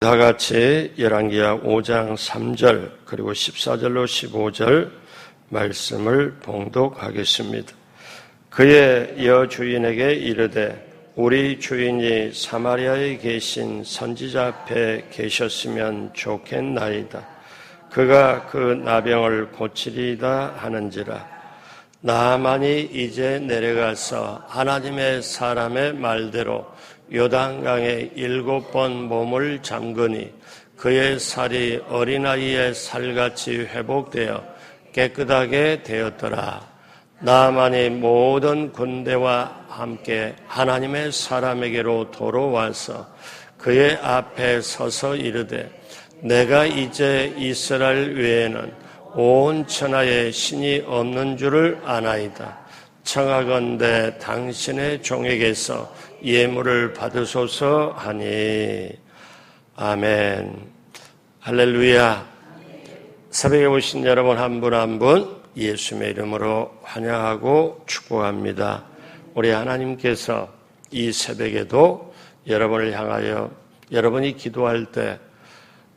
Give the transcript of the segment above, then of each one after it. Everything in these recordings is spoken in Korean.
다 같이 열왕기하 5장 3절 그리고 14절로 15절 말씀을 봉독하겠습니다. 그의 여주인에게 이르되 우리 주인이 사마리아에 계신 선지자 앞에 계셨으면 좋겠나이다. 그가 그 나병을 고치리이다 하는지라. 나아만이 이제 내려가서 하나님의 사람의 말대로 요단강에 7번 몸을 잠그니 그의 살이 어린아이의 살같이 회복되어 깨끗하게 되었더라. 나아만이 모든 군대와 함께 하나님의 사람에게로 돌아와서 그의 앞에 서서 이르되 내가 이제 이스라엘 외에는 온 천하에 신이 없는 줄을 아나이다. 청하건대 당신의 종에게서 예물을 받으소서 하니. 아멘. 할렐루야. 새벽에 오신 여러분 한 분 한 분 예수님의 이름으로 환영하고 축복합니다. 우리 하나님께서 이 새벽에도 여러분을 향하여 여러분이 기도할 때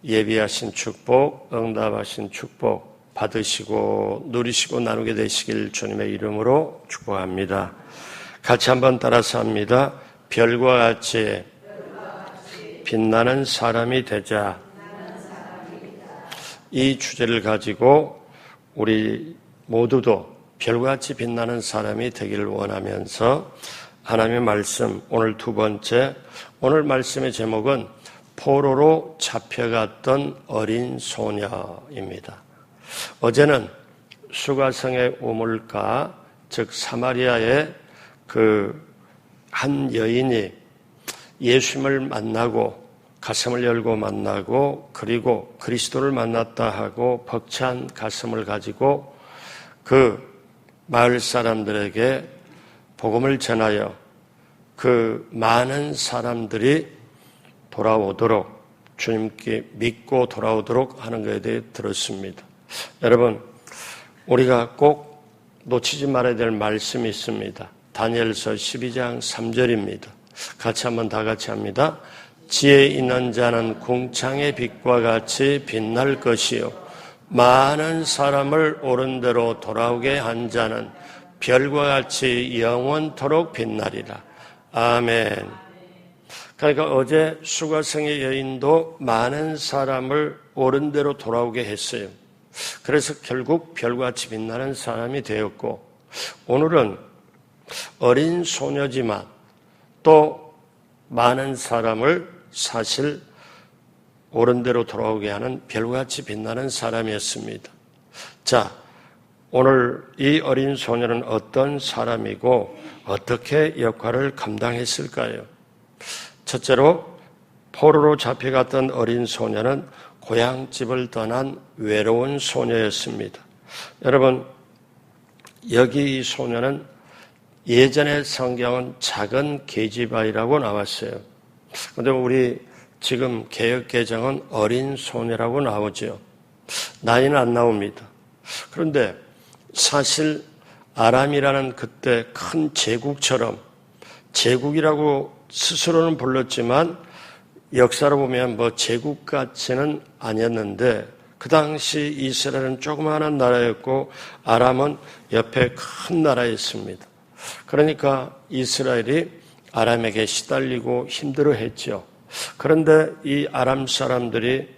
예비하신 축복, 응답하신 축복 받으시고 누리시고 나누게 되시길 주님의 이름으로 축복합니다. 같이 한번 따라서 합니다. 별과 같이 빛나는 사람이 되자. 이 주제를 가지고 우리 모두도 별과 같이 빛나는 사람이 되기를 원하면서 하나님의 말씀, 오늘 두 번째, 오늘 말씀의 제목은 포로로 잡혀갔던 어린 소녀입니다. 어제는 수가성의 우물가, 즉 사마리아의 그 한 여인이 예수님을 만나고 가슴을 열고 만나고 그리고 그리스도를 만났다 하고 벅찬 가슴을 가지고 그 마을 사람들에게 복음을 전하여 그 많은 사람들이 돌아오도록 주님께 믿고 돌아오도록 하는 것에 대해 들었습니다. 여러분, 우리가 꼭 놓치지 말아야 될 말씀이 있습니다. 다니엘서 12장 3절입니다. 같이 한번 다 같이 합니다. 지혜 있는 자는 궁창의 빛과 같이 빛날 것이요 많은 사람을 옳은 대로 돌아오게 한 자는 별과 같이 영원토록 빛나리라. 아멘. 그러니까 어제 수가성의 여인도 많은 사람을 옳은 대로 돌아오게 했어요. 그래서 결국 별같이 빛나는 사람이 되었고, 오늘은 어린 소녀지만 또 많은 사람을 사실 옳은 대로 돌아오게 하는 별같이 빛나는 사람이었습니다. 자, 오늘 이 어린 소녀는 어떤 사람이고 어떻게 역할을 감당했을까요? 첫째로 포로로 잡혀갔던 어린 소녀는 고향집을 떠난 외로운 소녀였습니다. 여러분, 여기 이 소녀는 예전의 성경은 작은 계집아이라고 나왔어요. 그런데 우리 지금 개역개정은 어린 소녀라고 나오죠. 나이는 안 나옵니다. 그런데 사실 아람이라는 그때 큰 제국처럼, 제국이라고 스스로는 불렀지만 역사로 보면 뭐 제국 같지는 아니었는데 그 당시 이스라엘은 조그마한 나라였고 아람은 옆에 큰 나라였습니다. 그러니까 이스라엘이 아람에게 시달리고 힘들어했죠. 그런데 이 아람 사람들이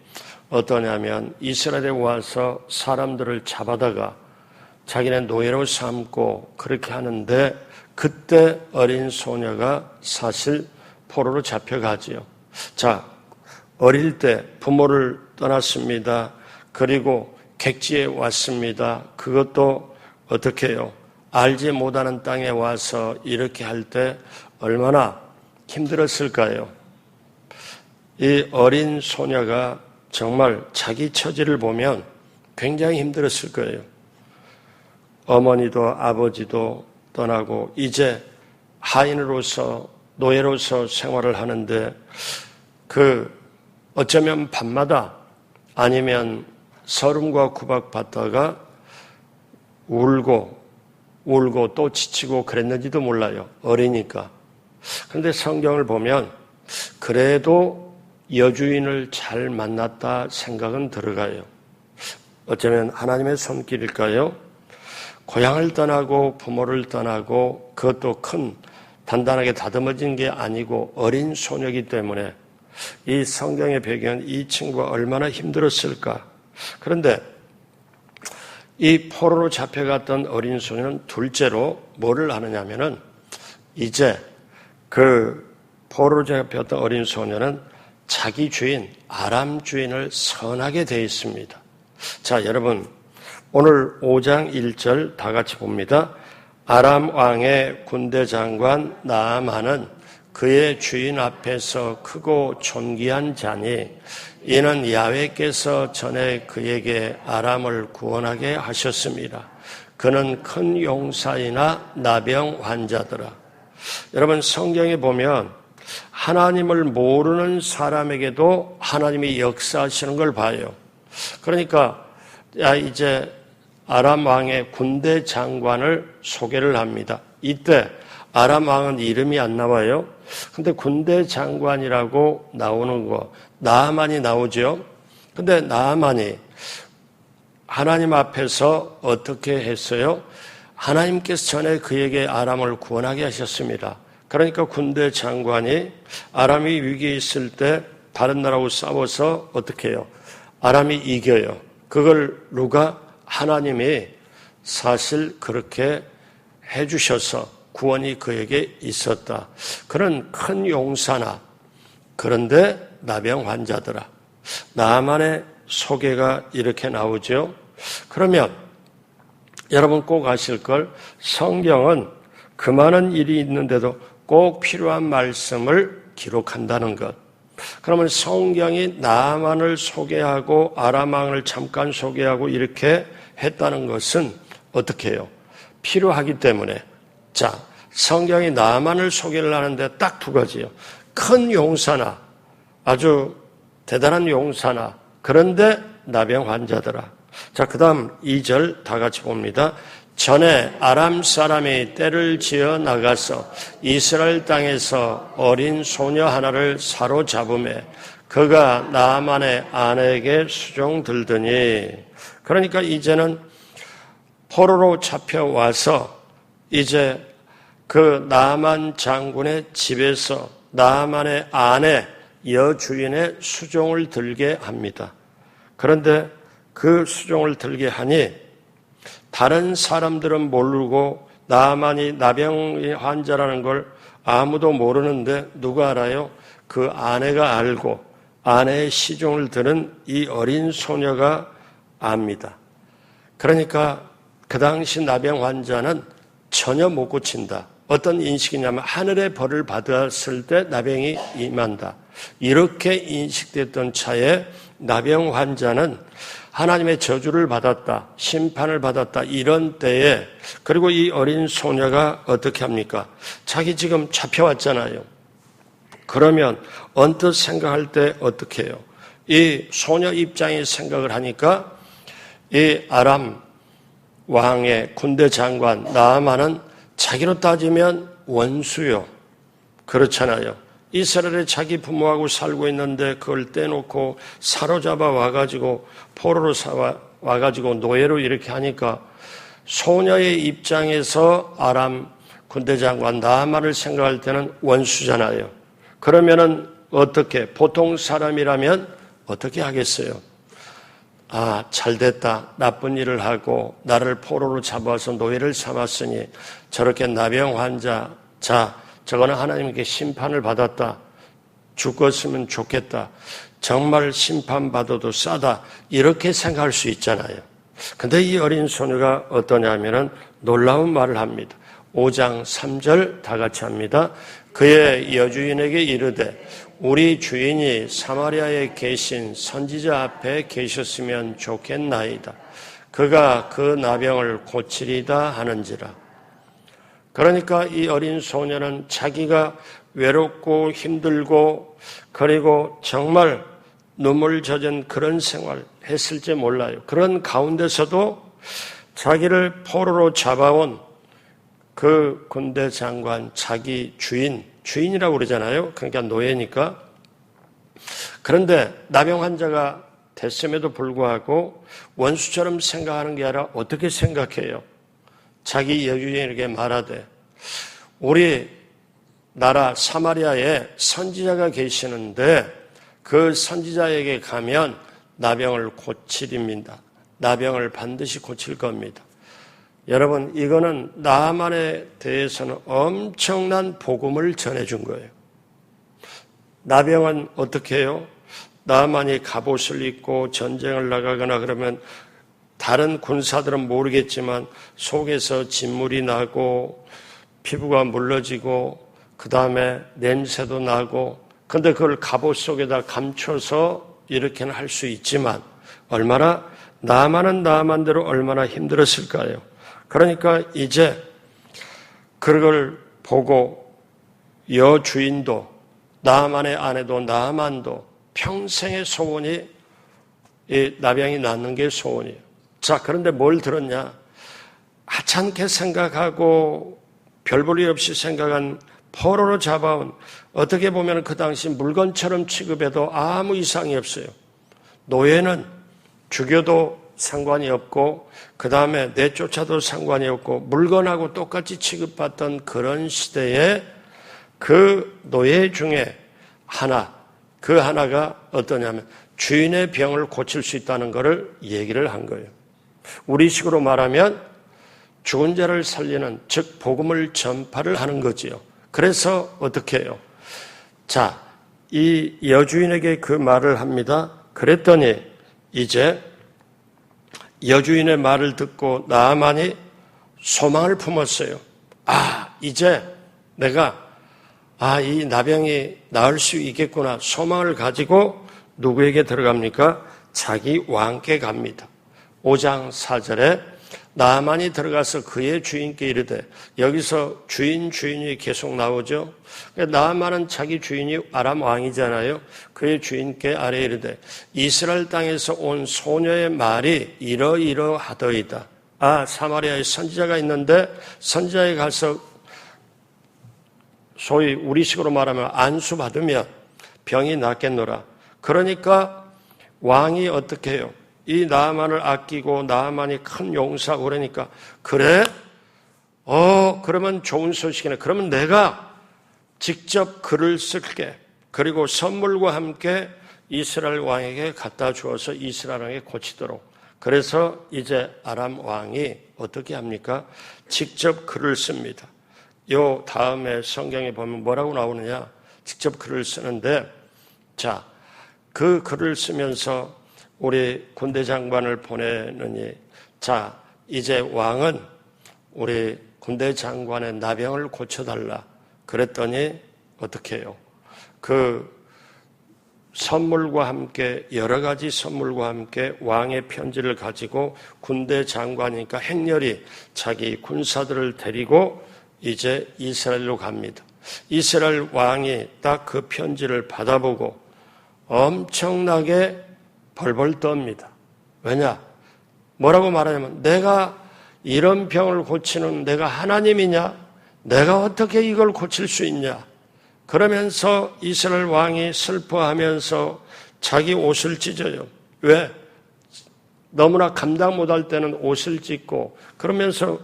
어떠냐면 이스라엘에 와서 사람들을 잡아다가 자기네 노예로 삼고 그렇게 하는데 그때 어린 소녀가 사실 포로로 잡혀가지요. 자, 어릴 때 부모를 떠났습니다. 그리고 객지에 왔습니다. 그것도 어떻게 해요? 알지 못하는 땅에 와서 이렇게 할 때 얼마나 힘들었을까요? 이 어린 소녀가 정말 자기 처지를 보면 굉장히 힘들었을 거예요. 어머니도 아버지도 떠나고 이제 하인으로서 노예로서 생활을 하는데 어쩌면 밤마다 아니면 서름과 구박 받다가 울고 또 지치고 그랬는지도 몰라요. 어리니까. 그런데 성경을 보면 그래도 여주인을 잘 만났다 생각은 들어가요. 어쩌면 하나님의 손길일까요? 고향을 떠나고 부모를 떠나고 그것도 큰 단단하게 다듬어진 게 아니고 어린 소녀이기 때문에 이 성경의 배경은 이 친구가 얼마나 힘들었을까. 그런데 이 포로로 잡혀갔던 어린 소녀는 둘째로 뭐를 하느냐면은 이제 그 포로로 잡혔던 어린 소녀는 자기 주인 아람 주인을 선하게 돼 있습니다. 자, 여러분 오늘 5장 1절 다 같이 봅니다. 아람 왕의 군대 장관 나아만은 그의 주인 앞에서 크고 존귀한 자니 이는 야훼께서 전에 그에게 아람을 구원하게 하셨습니다. 그는 큰 용사이나 나병 환자더라. 여러분 성경에 보면 하나님을 모르는 사람에게도 하나님이 역사하시는 걸 봐요. 그러니까 이제 아람 왕의 군대 장관을 소개를 합니다. 이때 아람 왕은 이름이 안 나와요. 근데 군대 장관이라고 나오는 거 나아만이 나오죠. 근데 나아만이 하나님 앞에서 어떻게 했어요? 하나님께서 전에 그에게 아람을 구원하게 하셨습니다. 그러니까 군대 장관이 아람이 위기에 있을 때 다른 나라하고 싸워서 어떻게 해요? 아람이 이겨요. 그걸 누가? 하나님이 사실 그렇게 해주셔서 구원이 그에게 있었다. 그런 큰 용사나 그런데 나병 환자더라. 나만의 소개가 이렇게 나오죠. 그러면 여러분 꼭 아실 걸 성경은 그 많은 일이 있는데도 꼭 필요한 말씀을 기록한다는 것. 그러면 성경이 나만을 소개하고 아람 왕을 잠깐 소개하고 이렇게 했다는 것은 어떻게 해요? 필요하기 때문에. 자, 성경이 나만을 소개를 하는데 딱 두 가지요. 큰 용사나 아주 대단한 용사나 그런데 나병 환자더라. 자, 그 다음 2절 다 같이 봅니다. 전에 아람 사람이 떼를 지어 나가서 이스라엘 땅에서 어린 소녀 하나를 사로잡음에 그가 나아만의 아내에게 수종들더니 그러니까 이제는 포로로 잡혀와서 이제 그 나아만 장군의 집에서 나아만의 아내 여주인의 수종을 들게 합니다. 그런데 그 수종을 들게 하니 다른 사람들은 모르고 나아만이 나병 환자라는 걸 아무도 모르는데 누가 알아요? 그 아내가 알고 아내의 시종을 들은 이 어린 소녀가 압니다. 그러니까 그 당시 나병 환자는 전혀 못 고친다. 어떤 인식이냐면 하늘의 벌을 받았을 때 나병이 임한다. 이렇게 인식됐던 차에 나병 환자는 하나님의 저주를 받았다. 심판을 받았다. 이런 때에 그리고 이 어린 소녀가 어떻게 합니까? 자기 지금 잡혀왔잖아요. 그러면 언뜻 생각할 때 어떻게 해요? 이 소녀 입장에 생각을 하니까 이 아람 왕의 군대 장관 나아만은 자기로 따지면 원수요. 그렇잖아요. 이스라엘에 자기 부모하고 살고 있는데 그걸 떼놓고 사로잡아 와가지고 포로로 와가지고 노예로 이렇게 하니까 소녀의 입장에서 아람 군대 장관 나아만을 생각할 때는 원수잖아요. 그러면은 어떻게 보통 사람이라면 어떻게 하겠어요? 아, 잘됐다. 나쁜 일을 하고 나를 포로로 잡아서 노예를 삼았으니 저렇게 나병 환자, 자, 저거는 하나님께 심판을 받았다. 죽었으면 좋겠다. 정말 심판받아도 싸다. 이렇게 생각할 수 있잖아요. 근데 이 어린 소녀가 어떠냐면은 놀라운 말을 합니다. 5장 3절 다 같이 합니다. 그의 여주인에게 이르되 우리 주인이 사마리아에 계신 선지자 앞에 계셨으면 좋겠나이다. 그가 그 나병을 고치리다 하는지라. 그러니까 이 어린 소녀는 자기가 외롭고 힘들고 그리고 정말 눈물 젖은 그런 생활 했을지 몰라요. 그런 가운데서도 자기를 포로로 잡아온 그 군대 장관 자기 주인이라고 그러잖아요. 그러니까 노예니까 그런데 나병 환자가 됐음에도 불구하고 원수처럼 생각하는 게 아니라 어떻게 생각해요? 자기 여주인에게 말하되 우리 나라 사마리아에 선지자가 계시는데 그 선지자에게 가면 나병을 고치립니다. 나병을 반드시 고칠 겁니다. 여러분, 이거는 나만에 대해서는 엄청난 복음을 전해준 거예요. 나병은 어떻게 해요? 나만이 갑옷을 입고 전쟁을 나가거나 그러면 다른 군사들은 모르겠지만 속에서 진물이 나고 피부가 물러지고 그 다음에 냄새도 나고 근데 그걸 갑옷 속에다 감춰서 이렇게는 할 수 있지만 얼마나 나만은 나만대로 얼마나 힘들었을까요? 그러니까 이제 그걸 보고 여주인도 나만의 아내도 나만도 평생의 소원이 이 나병이 낫는 게 소원이에요. 자, 그런데 뭘 들었냐? 하찮게 생각하고 별 볼 일 없이 생각한 포로로 잡아온 어떻게 보면 그 당시 물건처럼 취급해도 아무 이상이 없어요. 노예는 죽여도 상관이 없고 그 다음에 내쫓아도 상관이 없고 물건하고 똑같이 취급받던 그런 시대에 그 노예 중에 그 하나가 어떠냐면 주인의 병을 고칠 수 있다는 것을 얘기를 한 거예요. 우리식으로 말하면 죽은 자를 살리는 즉 복음을 전파를 하는 거지요. 그래서 어떻게 해요? 자, 이 여주인에게 그 말을 합니다. 그랬더니 이제 여주인의 말을 듣고 나아만이 소망을 품었어요. 이제 내가 이 나병이 나을 수 있겠구나. 소망을 가지고 누구에게 들어갑니까? 자기 왕께 갑니다. 5장 4절에 나아만이 들어가서 그의 주인께 이르되 여기서 주인이 계속 나오죠. 나아만은 자기 주인이 아람 왕이잖아요. 그의 주인께 아뢰 이르되 이스라엘 땅에서 온 소녀의 말이 이러이러하더이다. 사마리아에 선지자가 있는데 선지자에 가서 소위 우리식으로 말하면 안수 받으면 병이 낫겠노라. 그러니까 왕이 어떻게 해요? 이 나아만을 아끼고 나아만이 큰 용사고 그러니까 그래? 그러면 좋은 소식이네. 그러면 내가 직접 글을 쓸게. 그리고 선물과 함께 이스라엘 왕에게 갖다 주어서 이스라엘 왕에게 고치도록. 그래서 이제 아람 왕이 어떻게 합니까? 직접 글을 씁니다. 요 다음에 성경에 보면 뭐라고 나오느냐? 직접 글을 쓰는데 자, 그 글을 쓰면서 우리 군대 장관을 보내느니 자, 이제 왕은 우리 군대 장관의 나병을 고쳐달라. 그랬더니 어떻게 해요? 그 선물과 함께 여러 가지 선물과 함께 왕의 편지를 가지고 군대 장관이니까 행렬히 자기 군사들을 데리고 이제 이스라엘로 갑니다. 이스라엘 왕이 딱 그 편지를 받아보고 엄청나게 벌벌 떱니다. 왜냐? 뭐라고 말하냐면 내가 이런 병을 고치는 내가 하나님이냐? 내가 어떻게 이걸 고칠 수 있냐? 그러면서 이스라엘 왕이 슬퍼하면서 자기 옷을 찢어요. 왜? 너무나 감당 못할 때는 옷을 찢고 그러면서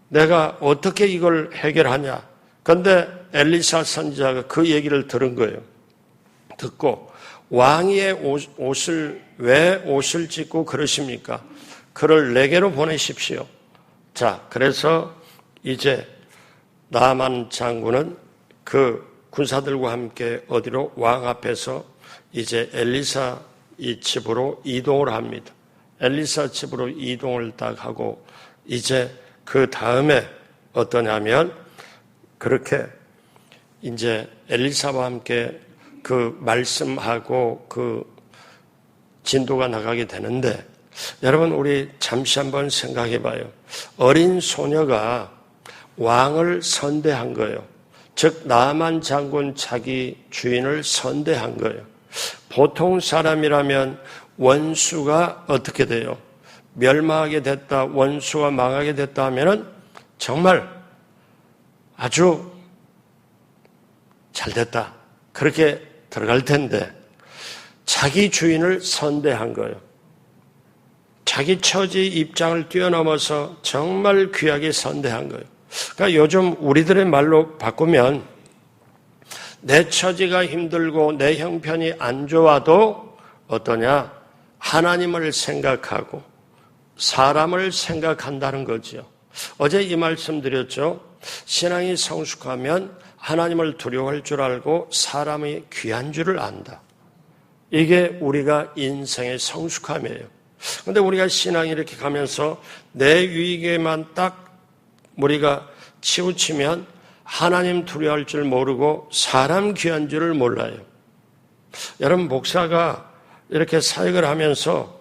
내가 어떻게 이걸 해결하냐? 그런데 엘리사 선지자가 그 얘기를 들은 거예요. 듣고 왕의 옷을 왜 옷을 찢고 그러십니까? 그를 내게로 보내십시오. 자, 그래서 이제 나아만 장군은 그 군사들과 함께 어디로 왕 앞에서 이제 엘리사 이 집으로 이동을 합니다. 엘리사 집으로 이동을 딱 하고 이제 그 다음에 어떠냐면 그렇게 이제 엘리사와 함께 그 말씀하고 그 진도가 나가게 되는데 여러분 우리 잠시 한번 생각해 봐요. 어린 소녀가 왕을 선대한 거예요. 즉 나아만 장군 자기 주인을 선대한 거예요. 보통 사람이라면 원수가 어떻게 돼요? 멸망하게 됐다, 원수가 망하게 됐다 하면은 정말 아주 잘 됐다. 그렇게 들어갈 텐데 자기 주인을 선대한 거예요. 자기 처지 입장을 뛰어넘어서 정말 귀하게 선대한 거예요. 그러니까 요즘 우리들의 말로 바꾸면 내 처지가 힘들고 내 형편이 안 좋아도 어떠냐? 하나님을 생각하고 사람을 생각한다는 거죠. 어제 이 말씀 드렸죠. 신앙이 성숙하면 하나님을 두려워할 줄 알고 사람이 귀한 줄을 안다. 이게 우리가 인생의 성숙함이에요. 그런데 우리가 신앙이 이렇게 가면서 내 유익에만 딱 우리가 치우치면 하나님 두려워할 줄 모르고 사람 귀한 줄을 몰라요. 여러분, 목사가 이렇게 사역을 하면서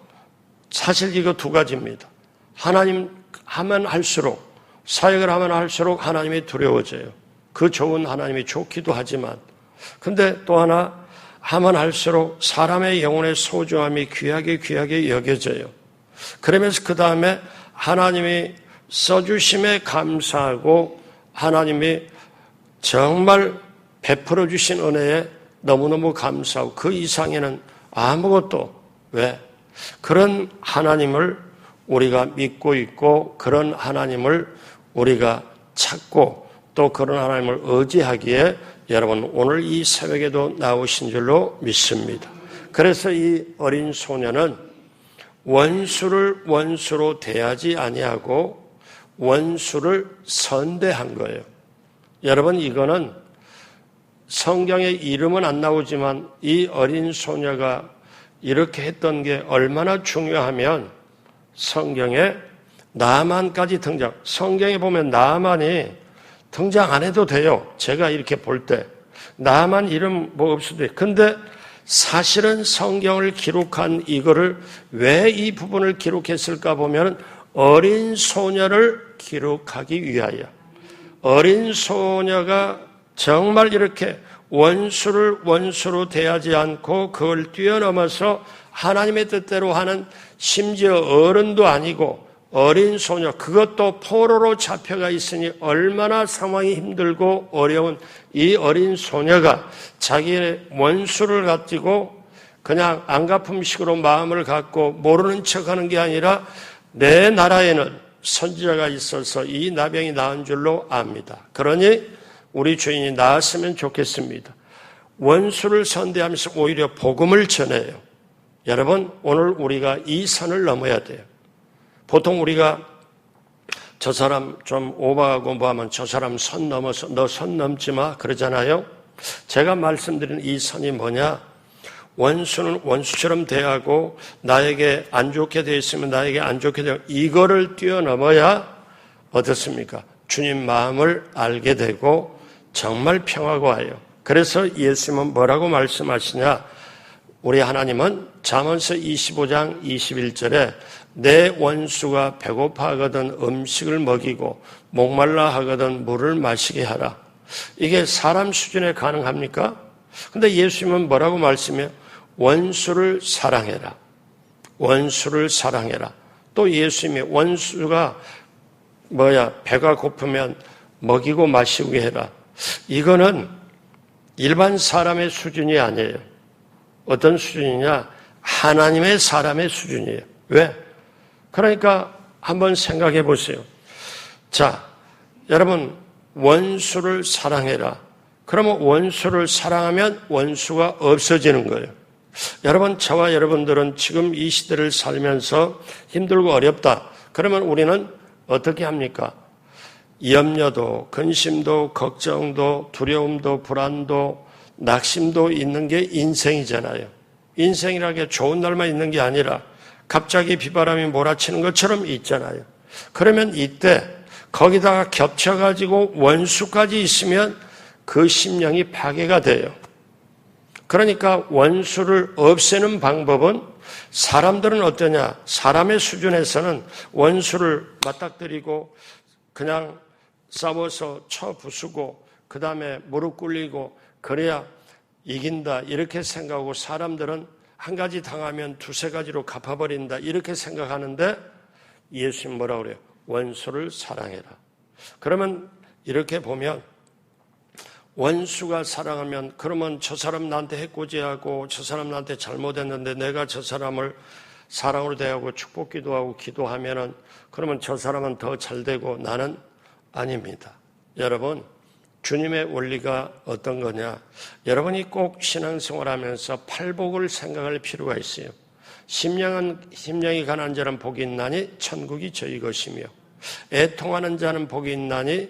사실 이거 두 가지입니다. 하나님 하면 할수록, 사역을 하면 할수록 하나님이 두려워져요. 그 좋은 하나님이 좋기도 하지만, 근데 또 하나 하면 할수록 사람의 영혼의 소중함이 귀하게 여겨져요. 그러면서 그 다음에 하나님이 써주심에 감사하고 하나님이 정말 베풀어 주신 은혜에 너무너무 감사하고 그 이상에는 아무것도, 왜? 그런 하나님을 우리가 믿고 있고 그런 하나님을 우리가 찾고 또 그런 하나님을 의지하기에 여러분 오늘 이 새벽에도 나오신 줄로 믿습니다. 그래서 이 어린 소녀는 원수를 원수로 대하지 아니하고 원수를 선대한 거예요. 여러분, 이거는 성경에 이름은 안 나오지만 이 어린 소녀가 이렇게 했던 게 얼마나 중요하면 성경에 나만까지 등장. 성경에 보면 나만이 등장 안 해도 돼요. 제가 이렇게 볼 때 나만 이름 뭐 없어도 돼요. 근데 사실은 성경을 기록한 이거를 왜 이 부분을 기록했을까 보면 어린 소녀를 기록하기 위하여, 어린 소녀가 정말 이렇게 원수를 원수로 대하지 않고 그걸 뛰어넘어서 하나님의 뜻대로 하는, 심지어 어른도 아니고 어린 소녀, 그것도 포로로 잡혀가 있으니 얼마나 상황이 힘들고 어려운 이 어린 소녀가 자기의 원수를 가지고 그냥 안갚음식으로 마음을 갖고 모르는 척하는 게 아니라 내 나라에는 선지자가 있어서 이 나병이 나은 줄로 압니다. 그러니 우리 주인이 나았으면 좋겠습니다. 원수를 선대하면서 오히려 복음을 전해요. 여러분, 오늘 우리가 이 선을 넘어야 돼요. 보통 우리가 저 사람 좀 오버하고 뭐하면 저 사람 선 넘어서 너 선 넘지 마 그러잖아요. 제가 말씀드린 이 선이 뭐냐? 원수는 원수처럼 대하고 나에게 안 좋게 돼 있으면 나에게 안 좋게 되고, 이거를 뛰어넘어야 어떻습니까? 주님 마음을 알게 되고 정말 평화가 와요. 그래서 예수님은 뭐라고 말씀하시냐? 우리 하나님은 잠언서 25장 21절에 내 원수가 배고파하거든 음식을 먹이고 목말라 하거든 물을 마시게 하라. 이게 사람 수준에 가능합니까? 근데 예수님은 뭐라고 말씀해요? 원수를 사랑해라. 원수를 사랑해라. 또 예수님이 원수가 배가 고프면 먹이고 마시게 해라. 이거는 일반 사람의 수준이 아니에요. 어떤 수준이냐? 하나님의 사람의 수준이에요. 왜? 그러니까 한번 생각해 보세요. 자, 여러분, 원수를 사랑해라. 그러면 원수를 사랑하면 원수가 없어지는 거예요. 여러분, 저와 여러분들은 지금 이 시대를 살면서 힘들고 어렵다. 그러면 우리는 어떻게 합니까? 염려도, 근심도, 걱정도, 두려움도, 불안도, 낙심도 있는 게 인생이잖아요. 인생이라는 게 좋은 날만 있는 게 아니라 갑자기 비바람이 몰아치는 것처럼 있잖아요. 그러면 이때 거기다가 겹쳐가지고 원수까지 있으면 그 심령이 파괴가 돼요. 그러니까 원수를 없애는 방법은, 사람들은 어떠냐? 사람의 수준에서는 원수를 맞닥뜨리고 그냥 싸워서 쳐 부수고 그 다음에 무릎 꿇리고 그래야 이긴다 이렇게 생각하고, 사람들은 한 가지 당하면 두세 가지로 갚아버린다 이렇게 생각하는데 예수님 뭐라고 그래요? 원수를 사랑해라. 그러면 이렇게 보면 원수가 사랑하면 그러면 저 사람 나한테 해코지하고 저 사람 나한테 잘못했는데 내가 저 사람을 사랑으로 대하고 축복 기도하고 기도하면은 그러면 저 사람은 더 잘되고 나는 아닙니다. 여러분, 주님의 원리가 어떤 거냐? 여러분이 꼭 신앙생활하면서 팔복을 생각할 필요가 있어요. 심령이 가난한 자는 복이 있나니 천국이 저희 것이며, 애통하는 자는 복이 있나니,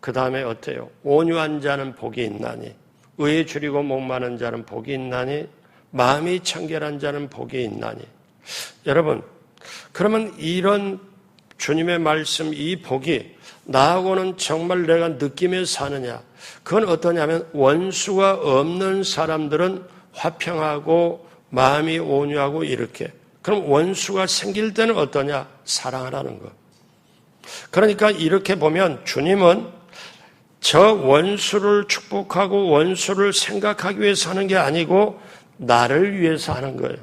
그 다음에 어때요? 온유한 자는 복이 있나니, 의에 줄이고 목마른 자는 복이 있나니, 마음이 청결한 자는 복이 있나니. 여러분, 그러면 이런 주님의 말씀, 이 복이 나하고는 정말 내가 느끼며 사느냐? 그건 어떠냐면 원수가 없는 사람들은 화평하고 마음이 온유하고 이렇게. 그럼 원수가 생길 때는 어떠냐? 사랑하라는 것. 그러니까 이렇게 보면 주님은 저 원수를 축복하고 원수를 생각하기 위해서 하는 게 아니고 나를 위해서 하는 거예요.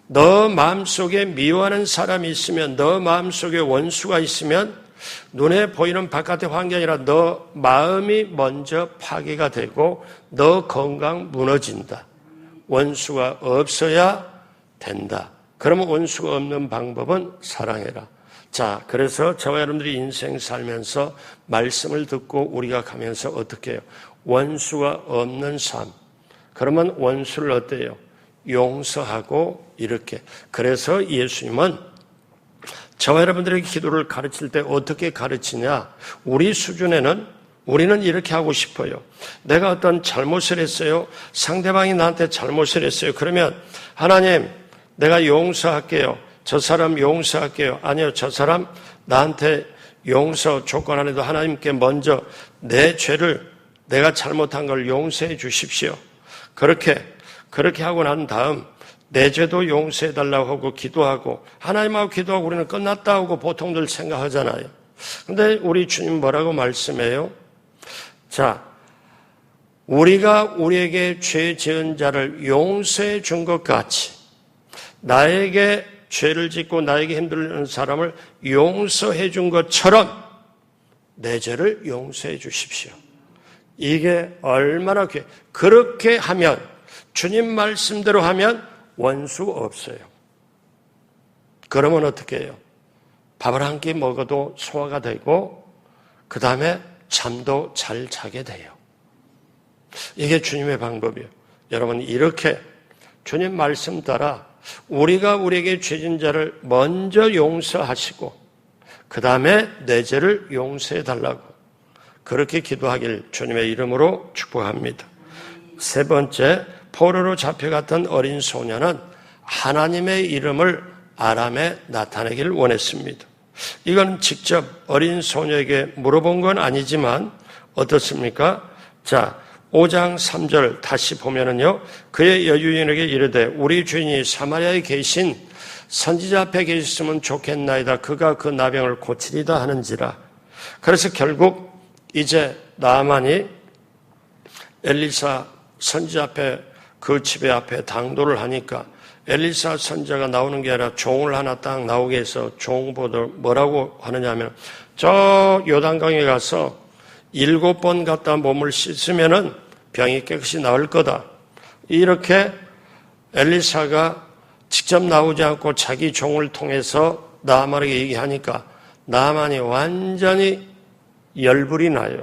너 마음속에 미워하는 사람이 있으면, 너 마음속에 원수가 있으면 눈에 보이는 바깥의 환경이 아니라 너 마음이 먼저 파괴가 되고 너 건강 무너진다. 원수가 없어야 된다. 그러면 원수가 없는 방법은 사랑해라. 자, 그래서 저와 여러분들이 인생 살면서 말씀을 듣고 우리가 가면서 어떻게 해요? 원수가 없는 삶. 그러면 원수를 어때요? 용서하고 이렇게. 그래서 예수님은 저와 여러분들에게 기도를 가르칠 때 어떻게 가르치냐? 우리 수준에는 우리는 이렇게 하고 싶어요. 내가 어떤 잘못을 했어요. 상대방이 나한테 잘못을 했어요. 그러면 하나님, 내가 용서할게요. 저 사람 용서할게요. 아니요, 저 사람 나한테 용서 조건 안 해도 하나님께 먼저 내 죄를, 내가 잘못한 걸 용서해 주십시오. 그렇게 하고 난 다음 내 죄도 용서해 달라고 하고 기도하고 하나님하고 기도하고 우리는 끝났다 하고 보통들 생각하잖아요. 근데 우리 주님 뭐라고 말씀해요? 자, 우리가 우리에게 죄 지은 자를 용서해 준 것 같이 나에게 죄를 짓고 나에게 힘들는 사람을 용서해 준 것처럼 내 죄를 용서해 주십시오. 이게 얼마나 그렇게 하면, 주님 말씀대로 하면 원수 없어요. 그러면 어떻게 해요? 밥을 한 끼 먹어도 소화가 되고 그 다음에 잠도 잘 자게 돼요. 이게 주님의 방법이에요. 여러분, 이렇게 주님 말씀 따라 우리가 우리에게 죄진 자를 먼저 용서하시고 그 다음에 내 죄를 용서해 달라고 그렇게 기도하길 주님의 이름으로 축복합니다. 세 번째, 포로로 잡혀갔던 어린 소녀는 하나님의 이름을 아람에 나타내기를 원했습니다. 이건 직접 어린 소녀에게 물어본 건 아니지만 어떻습니까? 자, 5장 3절 다시 보면은요, 그의 여주인에게 이르되 우리 주인이 사마리아에 계신 선지자 앞에 계셨으면 좋겠나이다. 그가 그 나병을 고치리다 하는지라. 그래서 결국 이제 나아만이 엘리사 선지자 앞에, 그 집에 앞에 당도를 하니까 엘리사 선지자가 나오는 게 아니라 종을 하나 딱 나오게 해서 종보들 뭐라고 하느냐면, 저 요단강에 가서 7번 갔다 몸을 씻으면은 병이 깨끗이 나을 거다. 이렇게 엘리사가 직접 나오지 않고 자기 종을 통해서 나아만에게 얘기하니까 나아만이 완전히 열불이 나요.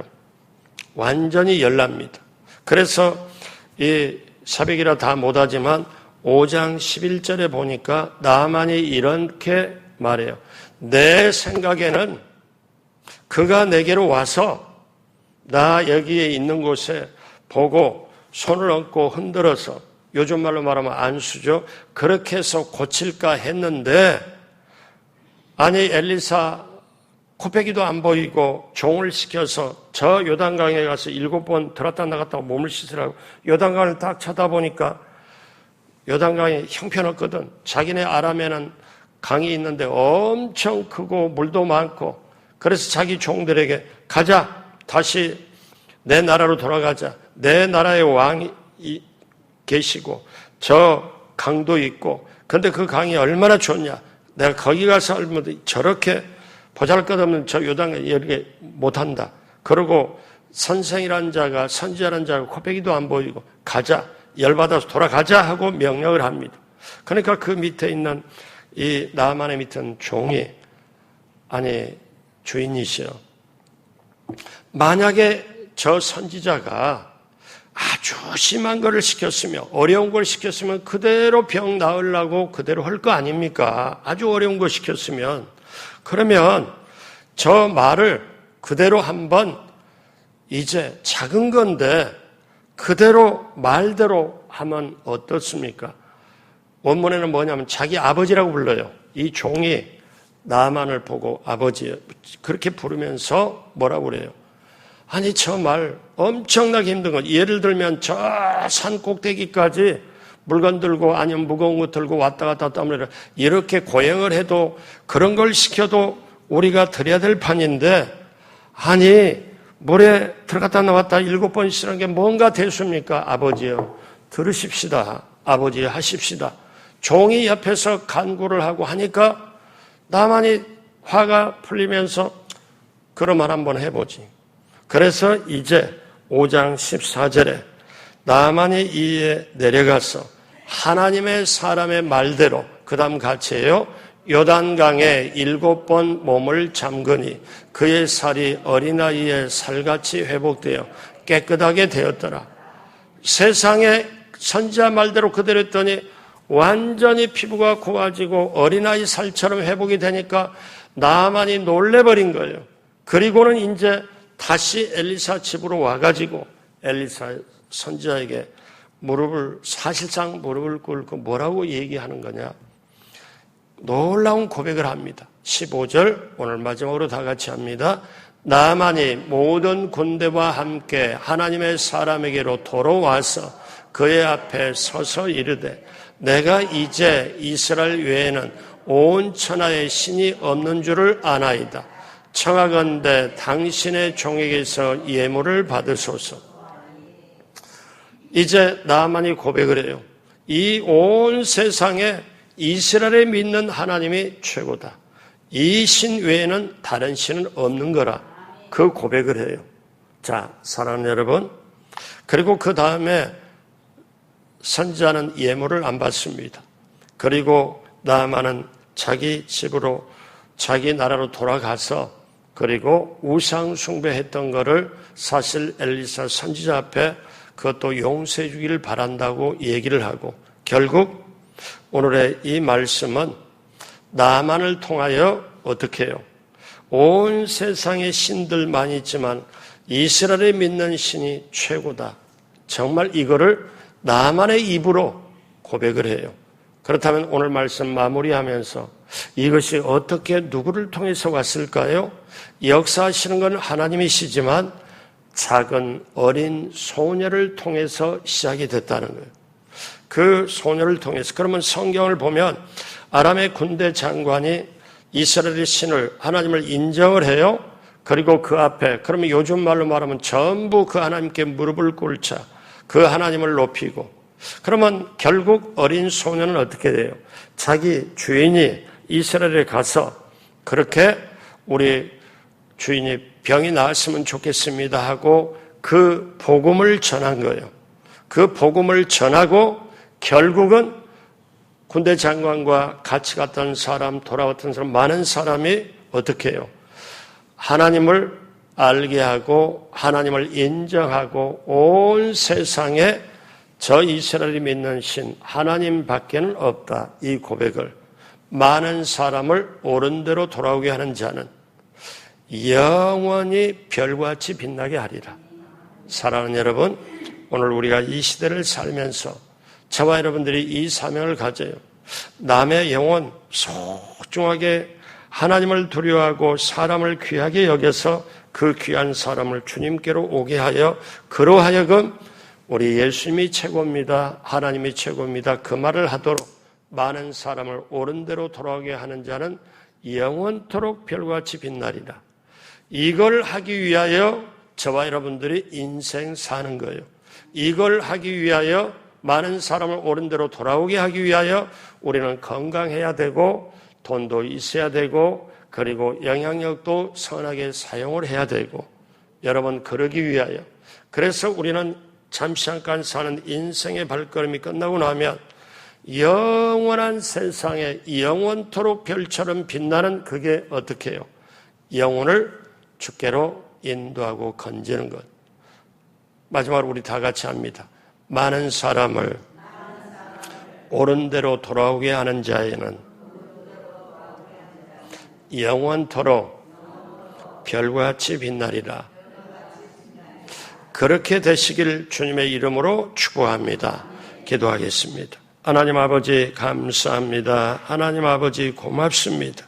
완전히 열납니다. 그래서 이 사백이라 다 못하지만 5장 11절에 보니까 나아만이 이렇게 말해요. 내 생각에는 그가 내게로 와서 나 여기에 있는 곳에 보고 손을 얹고 흔들어서, 요즘 말로 말하면 안수죠. 그렇게 해서 고칠까 했는데, 아니 엘리사 코빼기도 안 보이고 종을 시켜서 저 요단강에 가서 7번 들었다 나갔다 몸을 씻으라고 요단강을 딱 쳐다보니까 요단강이 형편없거든. 자기네 아람에는 강이 있는데 엄청 크고 물도 많고, 그래서 자기 종들에게 가자, 다시 내 나라로 돌아가자. 내 나라의 왕이 계시고 저 강도 있고, 근데 그 강이 얼마나 좋냐. 내가 거기 가서 저렇게 보잘것없는 저 요단강에 이렇게 못한다. 그러고 선생이라는 자가, 선지자라는 자가 코빼기도 안 보이고 가자, 열받아서 돌아가자 하고 명령을 합니다. 그러니까 그 밑에 있는 이 나아만의 밑에는 종이, 아니 주인이시여, 만약에 저 선지자가 아주 심한 거를 시켰으며 어려운 걸 시켰으면 그대로 병 나으려고 그대로 할 거 아닙니까? 아주 어려운 거 시켰으면. 그러면 저 말을 그대로 한번, 이제 작은 건데 그대로 말대로 하면 어떻습니까? 원문에는 뭐냐면 자기 아버지라고 불러요. 이 종이 나만을 보고 아버지 그렇게 부르면서 뭐라고 그래요? 아니 저 말 엄청나게 힘든 건, 예를 들면 저 산 꼭대기까지 물건 들고 아니면 무거운 거 들고 왔다 갔다 하면 이렇게 고행을 해도, 그런 걸 시켜도 우리가 드려야 될 판인데, 아니 물에 들어갔다 나왔다 7번 씻는 게 뭔가 됐습니까? 아버지요, 들으십시다. 아버지 하십시다. 종이 옆에서 간구를 하고 하니까 나만이 화가 풀리면서 그런 말 한번 해보지. 그래서 이제 5장 14절에 나만이 이에 내려가서 하나님의 사람의 말대로, 그 다음 같이 해요. 요단강에 7번 몸을 잠그니 그의 살이 어린아이의 살같이 회복되어 깨끗하게 되었더라. 세상에 선지자 말대로 그대로 했더니 완전히 피부가 고와지고 어린아이 살처럼 회복이 되니까 나만이 놀래버린 거예요. 그리고는 이제 다시 엘리사 집으로 와가지고 엘리사 선지자에게 사실상 무릎을 꿇고 뭐라고 얘기하는 거냐? 놀라운 고백을 합니다. 15절 오늘 마지막으로 다 같이 합니다. 나만이 모든 군대와 함께 하나님의 사람에게로 돌아와서 그의 앞에 서서 이르되 내가 이제 이스라엘 외에는 온 천하에 신이 없는 줄을 아나이다. 청하건대 당신의 종에게서 예물을 받으소서. 이제 나만이 고백을 해요. 이 온 세상에 이스라엘에 믿는 하나님이 최고다. 이 신 외에는 다른 신은 없는 거라. 그 고백을 해요. 자, 사랑하는 여러분, 그리고 그 다음에 선지자는 예물을 안 받습니다. 그리고 나만은 자기 집으로, 자기 나라로 돌아가서, 그리고 우상 숭배했던 거를 사실 엘리사 선지자 앞에 그것도 용서해 주기를 바란다고 얘기를 하고, 결국 오늘의 이 말씀은 나만을 통하여 어떻게 해요? 온 세상의 신들만 있지만 이스라엘에 믿는 신이 최고다. 정말 이거를 나만의 입으로 고백을 해요. 그렇다면 오늘 말씀 마무리하면서 이것이 어떻게 누구를 통해서 왔을까요? 역사하시는 건 하나님이시지만 작은 어린 소녀를 통해서 시작이 됐다는 거예요. 그 소녀를 통해서. 그러면 성경을 보면 아람의 군대 장관이 이스라엘의 신을, 하나님을 인정을 해요. 그리고 그 앞에, 그러면 요즘 말로 말하면 전부 그 하나님께 무릎을 꿇자 그 하나님을 높이고, 그러면 결국 어린 소녀는 어떻게 돼요? 자기 주인이 이스라엘에 가서 그렇게 우리 주인이 병이 나았으면 좋겠습니다 하고 그 복음을 전한 거예요. 그 복음을 전하고 결국은 군대 장관과 같이 갔던 사람, 돌아왔던 사람, 많은 사람이 어떻게 해요? 하나님을 알게 하고 하나님을 인정하고 온 세상에 저 이스라엘이 믿는 신 하나님 밖에는 없다. 이 고백을 많은 사람을 옳은 대로 돌아오게 하는 자는 영원히 별같이 빛나게 하리라. 사랑하는 여러분, 오늘 우리가 이 시대를 살면서 저와 여러분들이 이 사명을 가져요. 남의 영혼 소중하게 하나님을 두려워하고 사람을 귀하게 여겨서 그 귀한 사람을 주님께로 오게 하여 그로 하여금 우리 예수님이 최고입니다, 하나님이 최고입니다, 그 말을 하도록 많은 사람을 옳은 대로 돌아오게 하는 자는 영원토록 별같이 빛나리라. 이걸 하기 위하여 저와 여러분들이 인생 사는 거예요. 이걸 하기 위하여 많은 사람을 옳은 대로 돌아오게 하기 위하여 우리는 건강해야 되고 돈도 있어야 되고 그리고 영향력도 선하게 사용을 해야 되고 여러분, 그러기 위하여. 그래서 우리는 잠시 잠깐 사는 인생의 발걸음이 끝나고 나면 영원한 세상에 영원토록 별처럼 빛나는, 그게 어떻게 해요? 영혼을 주께로 인도하고 건지는 것. 마지막으로 우리 다 같이 합니다. 많은 사람을 옳은 대로 돌아오게 하는 자에는 영원토록 별과 같이 빛나리라. 그렇게 되시길 주님의 이름으로 축복합니다. 기도하겠습니다. 하나님 아버지 감사합니다. 하나님 아버지 고맙습니다.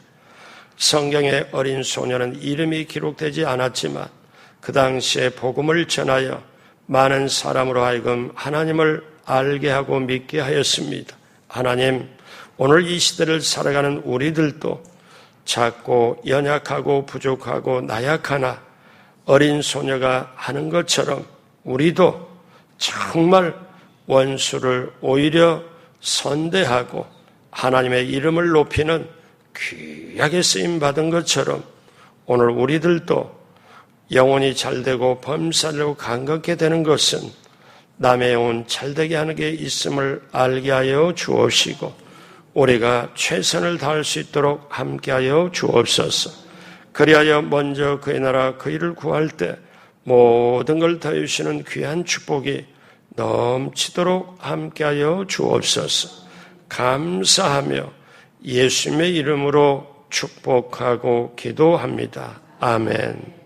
성경의 어린 소녀는 이름이 기록되지 않았지만 그 당시에 복음을 전하여 많은 사람으로 하여금 하나님을 알게 하고 믿게 하였습니다. 하나님, 오늘 이 시대를 살아가는 우리들도 작고 연약하고 부족하고 나약하나 어린 소녀가 하는 것처럼 우리도 정말 원수를 오히려 선대하고 하나님의 이름을 높이는 귀하게 쓰임받은 것처럼 오늘 우리들도 영혼이 잘되고 범사되고 강건케 되는 것은 남의 영혼 잘되게 하는 게 있음을 알게 하여 주옵시고 우리가 최선을 다할 수 있도록 함께하여 주옵소서. 그리하여 먼저 그의 나라 그 일을 구할 때 모든 걸 더해주시는 귀한 축복이 넘치도록 함께하여 주옵소서. 감사하며 예수님의 이름으로 축복하고 기도합니다. 아멘.